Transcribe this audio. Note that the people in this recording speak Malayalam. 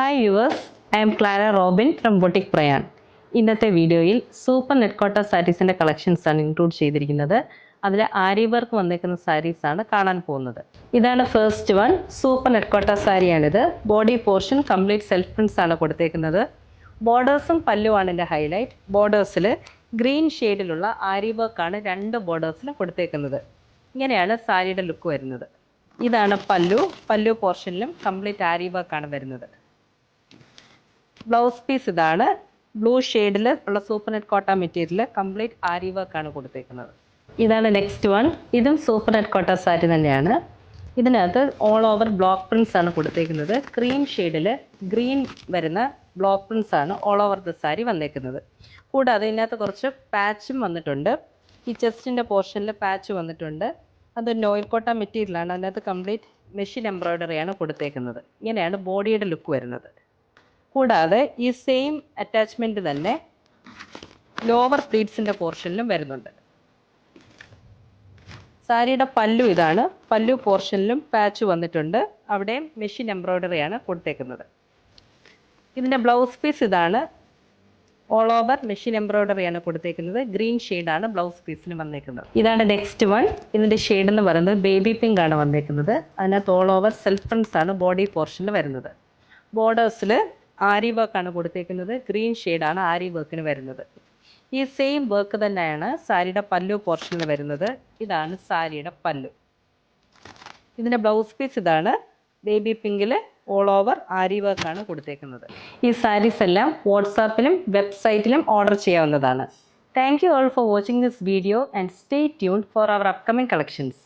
Hi viewers, I M Clara Robin from boutique Prayan. ഇന്നത്തെ വീഡിയോയിൽ സൂപ്പർ നെറ്റ് കോട്ട സാരീസിൻ്റെ കളക്ഷൻസാണ് ഇൻക്ലൂഡ് ചെയ്തിരിക്കുന്നത്. അതിൽ ആരി വർക്ക് വന്നേക്കുന്ന സാരീസാണ് കാണാൻ പോകുന്നത്. ഇതാണ് first one, super net Kota സാരിയാണിത്. Body portion complete self prints ആണ് കൊടുത്തേക്കുന്നത്. ബോർഡേഴ്സും പല്ലുവാണ് എൻ്റെ ഹൈലൈറ്റ്. ബോർഡേഴ്സിൽ ഗ്രീൻ ഷെയ്ഡിലുള്ള ആരി വർക്കാണ് രണ്ട് ബോർഡേഴ്സിലും കൊടുത്തേക്കുന്നത്. ഇങ്ങനെയാണ് സാരിയുടെ ലുക്ക് വരുന്നത്. ഇതാണ് പല്ലു പോർഷനിലും കംപ്ലീറ്റ് ആരി വർക്കാണ് വരുന്നത്. ബ്ലൗസ് പീസ് ഇതാണ്. ബ്ലൂ ഷെയ്ഡിൽ ഉള്ള സൂപ്പർ നെറ്റ് കോട്ട മെറ്റീരിയൽ കംപ്ലീറ്റ് ആരി വർക്കാണ് കൊടുത്തേക്കുന്നത്. ഇതാണ് നെക്സ്റ്റ് വൺ. ഇതും സൂപ്പർ നെറ്റ് കോട്ട സാരി തന്നെയാണ്. ഇതിനകത്ത് ഓൾ ഓവർ ബ്ലോക്ക് പ്രിൻസ് ആണ് കൊടുത്തേക്കുന്നത്. ക്രീം ഷെയ്ഡിൽ ഗ്രീൻ വരുന്ന ബ്ലോക്ക് പ്രിൻസ് ആണ് ഓൾ ഓവർ ദ സാരി വന്നേക്കുന്നത്. കൂടാതെ ഇതിനകത്ത് കുറച്ച് പാച്ചും വന്നിട്ടുണ്ട്. ഈ ചെസ്റ്റിൻ്റെ പോർഷനിൽ പാച്ച് വന്നിട്ടുണ്ട്. അത് നോയിൽ കോട്ട മെറ്റീരിയലാണ്. അതിനകത്ത് കംപ്ലീറ്റ് മെഷീൻ എംബ്രോയ്ഡറിയാണ് കൊടുത്തേക്കുന്നത്. ഇങ്ങനെയാണ് ബോഡിയുടെ ലുക്ക് വരുന്നത്. കൂടാതെ ഈ സെയിം അറ്റാച്ച്മെൻറ്റ് തന്നെ ലോവർ പ്ലീറ്റ്സിൻ്റെ പോർഷനിലും വരുന്നുണ്ട്. സാരിയുടെ പല്ലു ഇതാണ്. പല്ലു പോർഷനിലും പാച്ച് വന്നിട്ടുണ്ട്. അവിടെയും മെഷീൻ എംബ്രോയ്ഡറിയാണ് കൊടുത്തേക്കുന്നത്. ഇതിൻ്റെ ബ്ലൗസ് പീസ് ഇതാണ്. ഓൾ ഓവർ മെഷീൻ എംബ്രോയ്ഡറിയാണ് കൊടുത്തേക്കുന്നത്. ഗ്രീൻ ഷെയ്ഡാണ് ബ്ലൗസ് പീസിന് വന്നേക്കുന്നത്. ഇതാണ് നെക്സ്റ്റ് വൺ. ഇതിൻ്റെ ഷെയ്ഡ് എന്ന് പറയുന്നത് ബേബി പിങ്ക് ആണ് വന്നേക്കുന്നത്. അതിനകത്ത് ഓൾ ഓവർ സെൽഫ് പ്രിൻസ് ആണ് ബോഡി പോർഷനിൽ വരുന്നത്. ബോർഡേഴ്സിൽ ആരി വർക്കാണ് കൊടുത്തേക്കുന്നത്. ഗ്രീൻ ഷെയ്ഡാണ് ആരി വർക്കിന് വരുന്നത്. ഈ സെയിം വർക്ക് തന്നെയാണ് സാരിയുടെ പല്ലു പോർഷനിൽ വരുന്നത്. ഇതാണ് സാരിയുടെ പല്ലു. ഇതിൻ്റെ ബ്ലൗസ് പീസ് ഇതാണ്. ബേബി പിങ്കിൽ ഓൾ ഓവർ ആരി വർക്കാണ് കൊടുത്തേക്കുന്നത്. ഈ സാരീസ് എല്ലാം വാട്സാപ്പിലും വെബ്സൈറ്റിലും ഓർഡർ ചെയ്യാവുന്നതാണ്. Thank you all for watching this video and stay tuned for our upcoming collections.